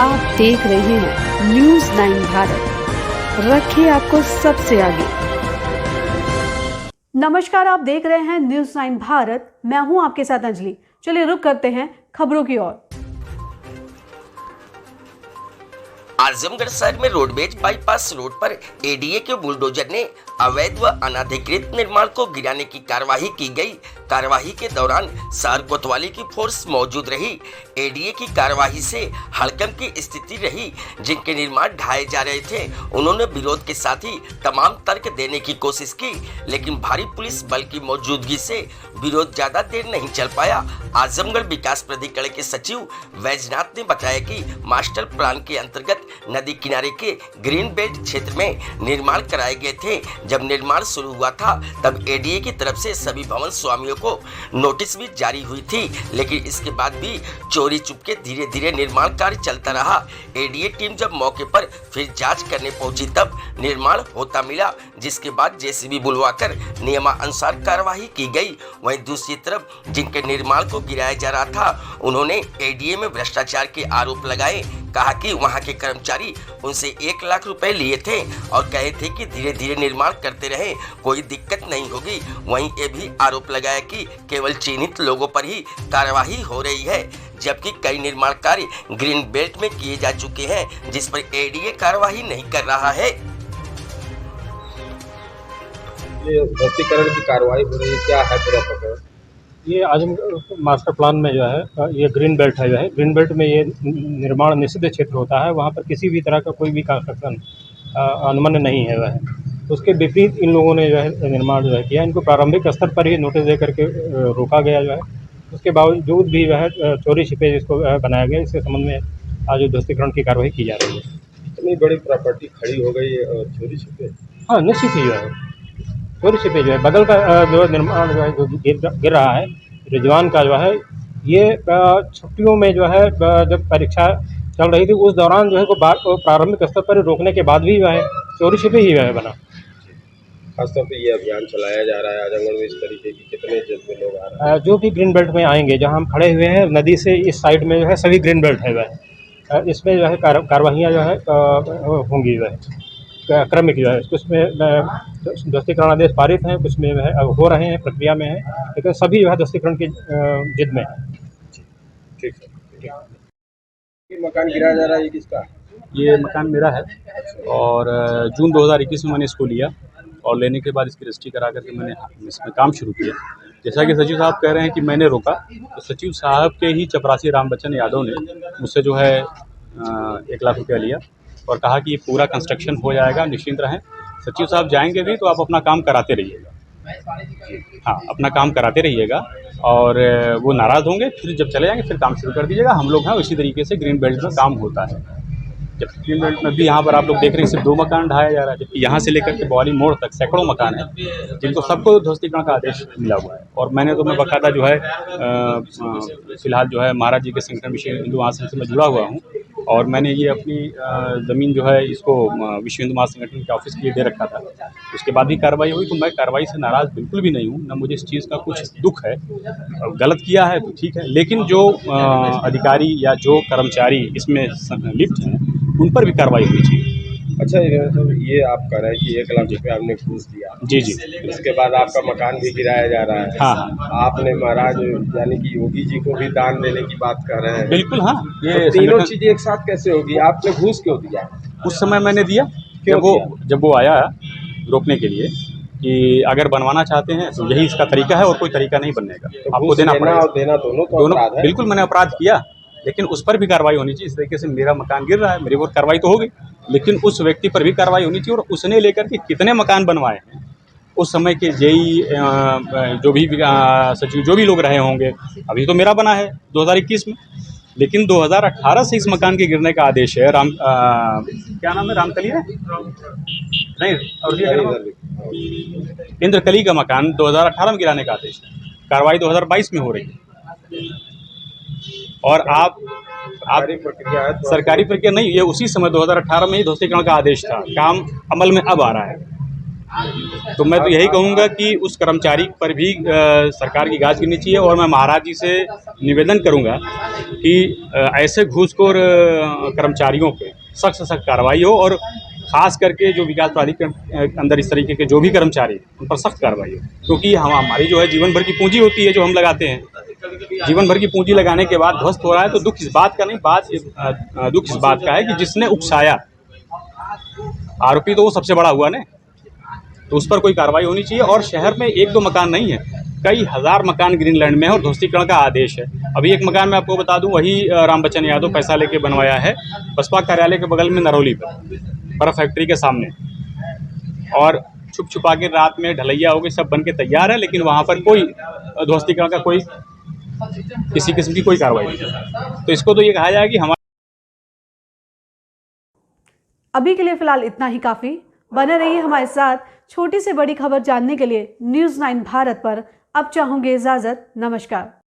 आप देख रहे हैं न्यूज़ 9 भारत, रखिए आपको सबसे आगे। नमस्कार, आप देख रहे हैं न्यूज़ 9 भारत, मैं हूं आपके साथ अंजलि। चलिए रुक करते हैं खबरों की ओर। आजमगढ़ शहर में रोडवेज बाईपास रोड पर एडीए के बुलडोजर ने अवैध व अनाधिकृत निर्माण को गिराने की कार्यवाही की गई। कार्यवाही के दौरान शहर कोतवाली की फोर्स मौजूद रही। एडीए की कार्यवाही से हड़कंप की स्थिति रही। जिनके निर्माण ढाए जा रहे थे उन्होंने विरोध के साथ ही तमाम तर्क देने की कोशिश की, लेकिन भारी पुलिस बल की मौजूदगी से विरोध ज्यादा देर नहीं चल पाया। आजमगढ़ विकास प्राधिकरण के सचिव वैजनाथ ने बताया कि मास्टर प्लान के अंतर्गत नदी किनारे के ग्रीन बेल्ट क्षेत्र में निर्माण कराए गए थे। जब निर्माण शुरू हुआ था तब एडीए की तरफ से सभी भवन स्वामियों को नोटिस भी जारी हुई थी, लेकिन इसके बाद भी चोरी चुपके धीरे धीरे निर्माण कार्य चलता रहा। एडीए टीम जब मौके पर फिर जांच करने पहुंची तब निर्माण होता मिला, जिसके बाद जेसीबी बुलवाकर नियमानुसार कार्यवाही की गई। वहीं दूसरी तरफ जिनके निर्माण को गिराया जा रहा था उन्होंने एडीए में भ्रष्टाचार के आरोप लगाए। कहा कि वहां के कर्मचारी उनसे 1 लाख रुपए लिए थे और कहे थे कि धीरे धीरे निर्माण करते रहे, कोई दिक्कत नहीं होगी। वहीं ये भी आरोप लगाया कि केवल चिन्हित लोगों पर ही कार्यवाही हो रही है, जबकि कई निर्माण कार्य ग्रीन बेल्ट में किए जा चुके हैं जिस पर एडीए कार्यवाही नहीं कर रहा है। ये ध्वस्तीकरण की कार्रवाई हो रही है, क्या है पूरा पकड़? ये आजमगढ़ मास्टर प्लान में जो है ये ग्रीन बेल्ट है, जो है ग्रीन बेल्ट में ये निर्माण निषिद्ध क्षेत्र होता है। वहाँ पर किसी भी तरह का कोई भी कंस्ट्रक्शन अनुमन्य नहीं है। वह उसके विपरीत इन लोगों ने जो है निर्माण जो है किया। इनको प्रारंभिक स्तर पर ही नोटिस दे करके रोका गया जो है। उसके बावजूद भी वह चोरी छिपे जिसको बनाया गया, इसके संबंध में आज ध्वस्तीकरण की कार्रवाई की जा रही है। इतनी बड़ी प्रॉपर्टी खड़ी हो गई और चोरी छिपे? हाँ, निश्चित ही जो है चोरी छिपे जो है बगल का जो निर्माण जो है जो गिर रहा है रिजवान का जो है, ये छुट्टियों में जो है जब परीक्षा चल रही थी उस दौरान जो है को प्रारंभिक स्तर पर रोकने के बाद भी जो है चोरी छिपे ही जो है बना। खासतौर पर ये अभियान चलाया जा रहा है आजमगढ़ में, इस तरीके की कितने जज्बे लोग आ रहे हैं? जो भी ग्रीन बेल्ट में आएंगे, जहाँ हम खड़े हुए हैं नदी से इस साइड में जो है सभी ग्रीन बेल्ट है वह, इसमें जो है कार्रवाइयाँ जो है होंगी जो है क्रमिक जो है। कुछ में ध्वस्तीकरण आदेश पारित हैं, कुछ में है हो रहे हैं, प्रक्रिया में है, लेकिन सभी जो है ध्वस्तीकरण की जिद में है। ठीक है। ये मकान गिराया जा रहा है, ये किसका? ये मकान मेरा है और जून 2021 में मैंने इसको लिया और लेने के बाद इसकी रजिस्ट्री करा करके मैंने इसमें काम शुरू किया। जैसा कि सचिव साहब कह रहे हैं कि मैंने रोका, तो सचिव साहब के ही चपरासी राम बच्चन यादव ने मुझसे जो है 1 लाख रुपया लिया और कहा कि ये पूरा कंस्ट्रक्शन हो जाएगा, निश्चिंत रहें। सचिव साहब जाएंगे भी तो आप अपना काम कराते रहिएगा। हाँ, अपना काम कराते रहिएगा और वो नाराज़ होंगे, फिर जब चले जाएंगे फिर काम शुरू कर दीजिएगा। हम लोग हैं इसी तरीके से ग्रीन बेल्ट में काम होता है। जब ग्रीन बेल्ट में भी यहाँ पर आप लोग देख रहे हैं सिर्फ 2 मकान ढाया जा रहा है, जबकि यहाँ से लेकर के बवाली मोड़ तक सैकड़ों मकान हैं जिनको सबको ध्वस्तीकरण का आदेश मिला हुआ है। और मैं बाकायदा जो है फिलहाल जो है महाराज जी के संगठन विश्व हिंदू महासंघ से मैं जुड़ा हुआ हूँ और मैंने ये अपनी ज़मीन जो है इसको विश्व हिंदू महासंगठन के ऑफिस के लिए दे रखा था। उसके बाद भी कार्रवाई हुई, तो मैं कार्रवाई से नाराज़ बिल्कुल भी नहीं हूँ, ना मुझे इस चीज़ का कुछ दुख है। गलत किया है तो ठीक है, लेकिन जो अधिकारी या जो कर्मचारी इसमें लिप्त हैं उन पर भी कार्रवाई होनी चाहिए। अच्छा, ये आप कह रहे हैं कि 1 लाख रुपये आपने घूस दिया? जी। इसके बाद आपका मकान भी गिराया जा रहा है। हाँ। आपने महाराज यानी कि योगी जी को भी दान देने की बात कर रहे हैं। बिल्कुल, हाँ। ये तो तीनों चीज़ें एक साथ कैसे होगी? आपने घूस क्यों दिया? उस समय मैंने दिया जब वो आया रोकने के लिए कि अगर बनवाना चाहते हैं तो यही इसका तरीका है और कोई तरीका नहीं बनने का, तो आपको देना पड़ेगा। और देना दोनों अपराध है। बिल्कुल, मैंने अपराध किया, लेकिन उस पर भी कार्रवाई होनी चाहिए। इस तरीके से मेरा मकान गिर रहा है, मेरे ऊपर कार्रवाई तो होगी, लेकिन उस व्यक्ति पर भी कार्रवाई होनी चाहिए। और उसने लेकर के कितने मकान बनवाए हैं उस समय के जेई जो भी सचिव जो भी लोग रहे होंगे, अभी तो मेरा बना है 2021 में, लेकिन 2018 से इस मकान के गिरने का आदेश है। क्या नाम है? रामकली है नहीं, और इंद्रकली का मकान 2018 में गिराने का आदेश है। कार्रवाई 2022 में हो रही है और आप प्रक्रिया है, सरकारी प्रक्रिया नहीं, ये उसी समय 2018 में ही ध्वस्तीकरण का आदेश था। काम अमल में अब आ रहा है। तो मैं तो यही कहूँगा कि उस कर्मचारी पर भी सरकार की गाज गिरनी चाहिए। और मैं महाराज जी से निवेदन करूँगा कि ऐसे घूसखोर कर्मचारियों पे सख्त से सख्त कार्रवाई हो, और ख़ास करके जो विकास प्राधिकरण अंदर इस तरीके के जो भी कर्मचारी हैं, उन पर सख्त कार्रवाई हो। क्योंकि हमारी जो है जीवन भर की पूंजी होती है जो हम लगाते हैं, जीवन भर की पूंजी लगाने के बाद ध्वस्त हो रहा है, तो दुख इस बात का नहीं, दुख इस बात का है कि जिसने उकसाया, आरोपी तो वो सबसे बड़ा हुआ ना, तो उस पर कोई कार्रवाई होनी चाहिए। और शहर में एक दो मकान नहीं है, कई हज़ार मकान ग्रीनलैंड में है और ध्वस्तीकरण का आदेश है। अभी एक मकान मैं आपको बता दूं, वही राम बच्चन यादव पैसा लेके बनवाया है बसपा कार्यालय के बगल में नरौली पर, बर्फ फैक्ट्री के सामने, और छुप छुपा के रात में ढलैया हो गई, सब बन के तैयार है, लेकिन वहाँ पर कोई ध्वस्तीकरण का कोई किसी किस्म की कोई कार्रवाई नहीं। तो इसको तो ये कहा जाए कि हमारे अभी के लिए फिलहाल इतना ही काफ़ी। बने रहिए हमारे साथ। छोटी से बड़ी खबर जानने के लिए न्यूज़ 9 भारत पर अब चाहूँगी इजाज़त। नमस्कार।